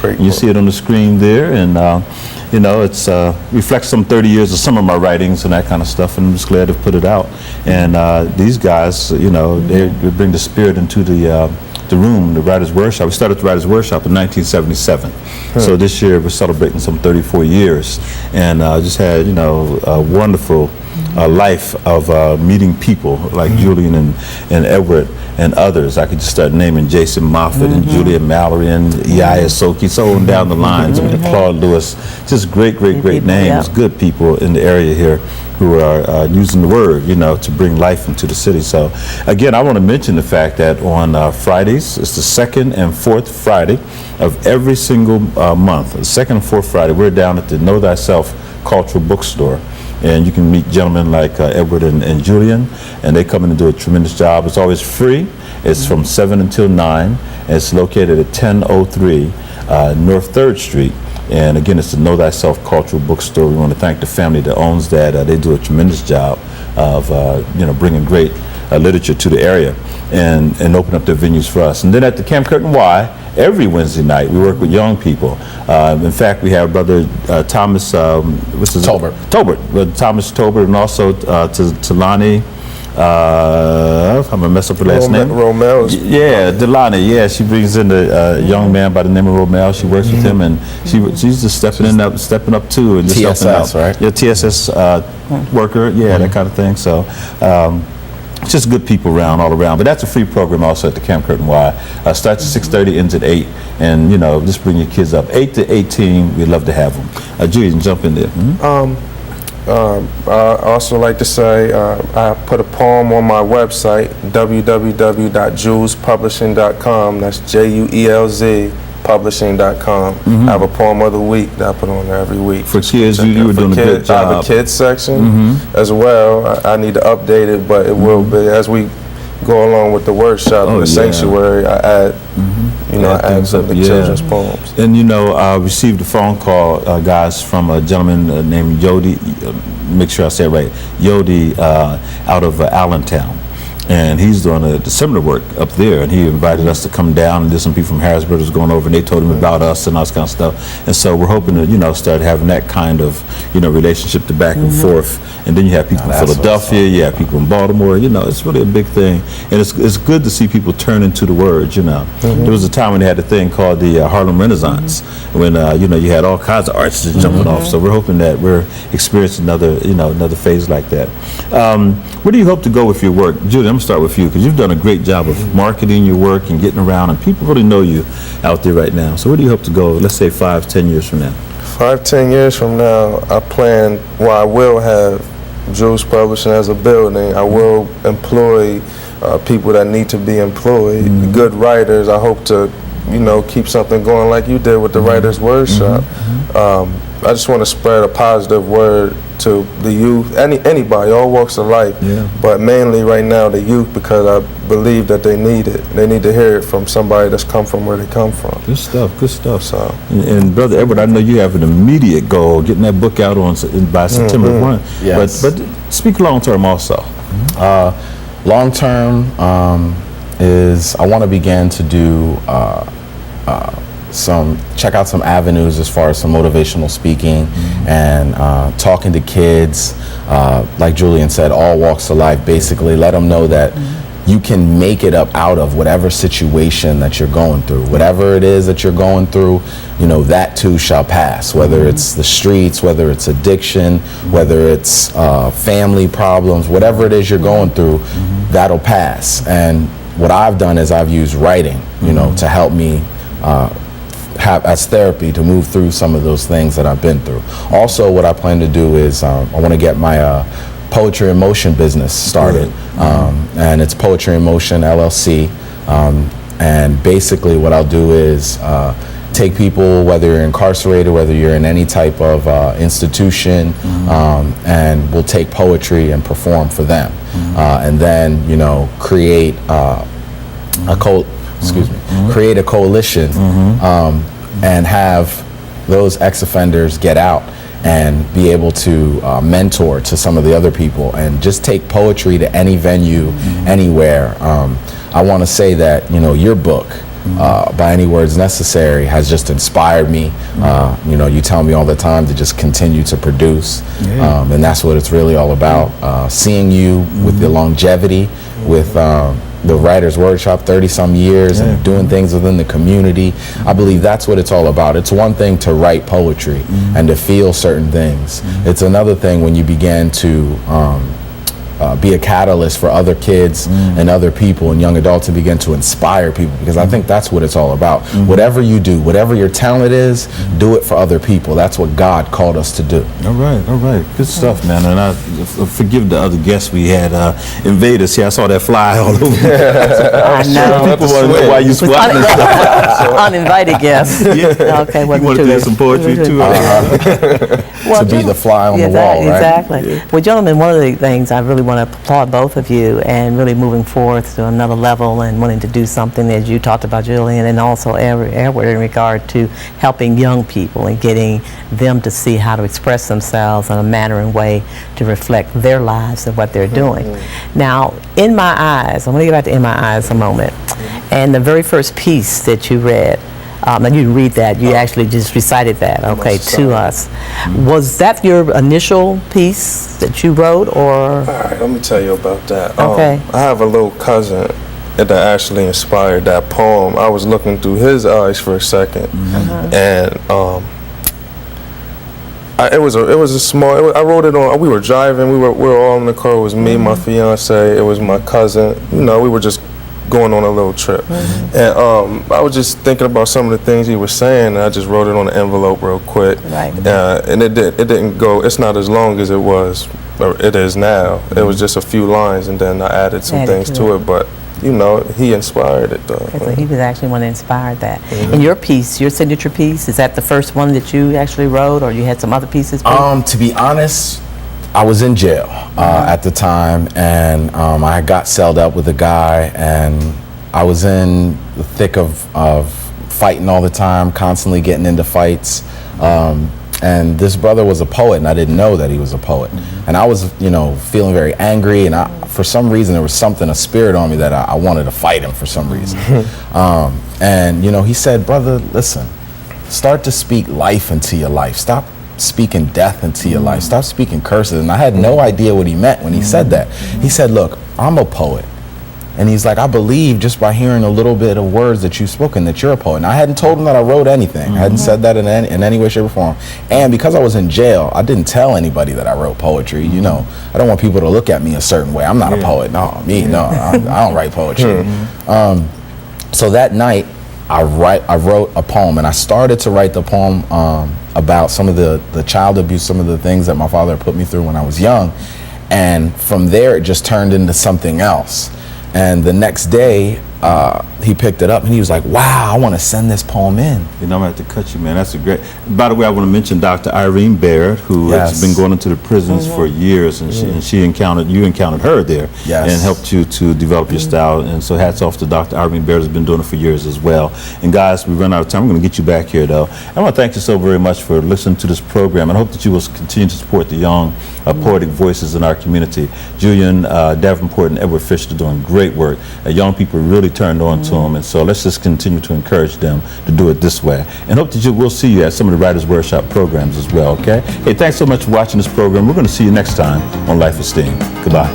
Great You book. see it on the screen there, and you know, it's reflects some 30 years of some of my writings and that kind of stuff, and I'm just glad to put it out. And these guys, you know, they bring the spirit into the room, the Writers' Workshop. We started the Writers' Workshop in 1977. So this year we're celebrating some 34 years, and just had, you know, a wonderful life of meeting people like Julian and Edward and others. I could just start naming Jason Moffat and Julia Mallory and Yaya Soki, so on down the lines. I mean, Claude Lewis, just great people, names, yeah. good people in the area here who are using the word, you know, to bring life into the city. So again, I want to mention the fact that on Fridays, it's the second and fourth Friday of every single month. The second and fourth Friday, we're down at the Know Thyself Cultural Bookstore. And you can meet gentlemen like Edward and Julian, and they come in and do a tremendous job. It's always free. It's from 7 until 9. And it's located at 1003 North 3rd Street. And again, it's the Know Thyself Cultural Bookstore. We want to thank the family that owns that. They do a tremendous job of you know, bringing great literature to the area and open up their venues for us. And then at the Camp Curtin Y, every Wednesday night, we work with young people. In fact, we have Brother Thomas, what's his name? Tolbert, Thomas Tolbert, and also Talani. I'm gonna mess up her last name. Romel. Yeah, Delani. Yeah, she brings in a young man by the name of Romel. She works with him, and she's just stepping up too, and just helping out. TSS, right? Yeah, TSS worker. Yeah, that kind of thing. So. Just good people around, all around. But that's a free program also at the Camp Curtin Y. Starts at 6:30, ends at 8. And, you know, just bring your kids up. 8 to 18, we'd love to have them. Julian, jump in there. I also like to say I put a poem on my website, www.julespublishing.com. That's JUELZ publishing.com. I have a poem of the week that I put on there every week. For kids, you were doing a good job. I have a kids section as well. I need to update it, but it will be as we go along with the workshop in the sanctuary. I add, you know, I add some of the children's poems. And you know, I received a phone call, guys, from a gentleman named Yodi. Make sure I say it right. Yodi, out of Allentown. And he's doing a similar work up there, and he invited us to come down, and there's some people from Harrisburg was going over, and they told him about us and all this kind of stuff. And so we're hoping to, you know, start having that kind of, you know, relationship to back and forth. And then you have people in Philadelphia, you have people in Baltimore, you know, it's really a big thing. And it's good to see people turn into the word, you know. There was a time when they had a thing called the Harlem Renaissance, when, you know, you had all kinds of artists jumping off. So we're hoping that we're experiencing another phase like that. Where do you hope to go with your work? Julie, I'm going to start with you, because you've done a great job of marketing your work and getting around, and people really know you out there right now. So where do you hope to go, let's say 5-10 years from now? 5-10 years from now, I will have Jules Publishing as a building. I will employ people that need to be employed, good writers. I hope to, you know, keep something going like you did with the Writers' Workshop. I just want to spread a positive word to the youth, anybody, all walks of life, but mainly right now the youth, because I believe that they need it. They need to hear it from somebody that's come from where they come from. Good stuff, good stuff. So, and Brother Edward, I know you have an immediate goal, getting that book out by September 1. Yes. But speak long term also. Long term is I want to begin to do check out some avenues as far as some motivational speaking and talking to kids, like Julian said, all walks of life. Basically, let them know that you can make it up out of whatever situation that you're going through. Whatever it is that you're going through, you know, that too shall pass. Whether it's the streets, whether it's addiction, whether it's family problems, whatever it is you're going through, that'll pass. And what I've done is I've used writing, you know, to help me have as therapy to move through some of those things that I've been through. Also, what I plan to do is I want to get my Poetry in Motion business started, and it's Poetry in Motion LLC. And basically, what I'll do is take people, whether you're incarcerated, whether you're in any type of institution, and we'll take poetry and perform for them, and then, you know, create create a coalition and have those ex-offenders get out and be able to mentor to some of the other people and just take poetry to any venue, anywhere. I want to say that, you know, your book by any words necessary has just inspired me. You know, you tell me all the time to just continue to produce, and that's what it's really all about. Seeing you with the longevity, with the Writers Workshop, 30-some years, and doing things within the community. I believe that's what it's all about. It's one thing to write poetry and to feel certain things. It's another thing when you begin to be a catalyst for other kids and other people and young adults to begin to inspire people, because I think that's what it's all about. Whatever you do, whatever your talent is, do it for other people. That's what God called us to do. All right. Good stuff, man. And I forgive the other guests we had invaders here. I saw that fly all over. I know. People want to know why you swatting and stuff. Uninvited guests. Okay, You want to do some poetry too? To be the fly on the wall, right? Exactly. Well, gentlemen, one of the things I really want to applaud both of you and really moving forth to another level and wanting to do something, as you talked about, Julian, and also Edward, in regard to helping young people and getting them to see how to express themselves in a manner and way to reflect their lives and what they're doing. Now, In My Eyes, I'm going to get back to In My Eyes a moment, and the very first piece that you read, and you didn't read that, you actually just recited that, okay, to us. Was that your initial piece that you wrote, or? All right, let me tell you about that. Okay. I have a little cousin that actually inspired that poem. I was looking through his eyes for a second, and it was a small. I wrote it on. We were driving. We were all in the car. It was me, my fiance. It was my cousin. You know, we were just going on a little trip, and I was just thinking about some of the things he was saying, and I just wrote it on an envelope real quick. Right. And it didn't go. It's not as long as it was, or it is now. It was just a few lines, and then I added some things to it. But you know, he inspired it though. Okay, so he was actually one that inspired that. And your piece, your signature piece, is that the first one that you actually wrote, or you had some other pieces? To be honest, I was in jail at the time, and I got celled up with a guy, and I was in the thick of fighting all the time, constantly getting into fights. And this brother was a poet, and I didn't know that he was a poet. And I was, you know, feeling very angry, and for some reason there was a spirit on me that I wanted to fight him for some reason. And, you know, he said, brother, listen, start to speak life into your life. Stop speaking death into your life. Stop speaking curses. And I had no idea what he meant when he said that. He said, look, I'm a poet. And he's like, I believe just by hearing a little bit of words that you've spoken that you're a poet. And I hadn't told him that I wrote anything. I hadn't said that in any way, shape, or form. And because I was in jail, I didn't tell anybody that I wrote poetry. You know, I don't want people to look at me a certain way. I'm not a poet. No, I don't write poetry. So that night, I wrote a poem, and I started to write the poem about some of the child abuse, some of the things that my father put me through when I was young. And from there, it just turned into something else. And the next day, he picked it up and he was like, wow, I want to send this poem in. You know, I'm going to have to cut you, man. That's a great. By the way, I want to mention Dr. Irene Baird, who has been going into the prisons for years, and you encountered her there and helped you to develop your style. And so hats off to Dr. Irene Baird, who's been doing it for years as well. And guys, we run out of time. I'm going to get you back here, though. I want to thank you so very much for listening to this program, and I hope that you will continue to support the young poetic voices in our community. Julian Davenport and Edward Fisher are doing great work. Young people really turned on to them, and so let's just continue to encourage them to do it this way. And hope that we'll see you at some of the Writers Workshop programs as well, okay? Hey, thanks so much for watching this program. We're going to see you next time on Life Esteem. Goodbye.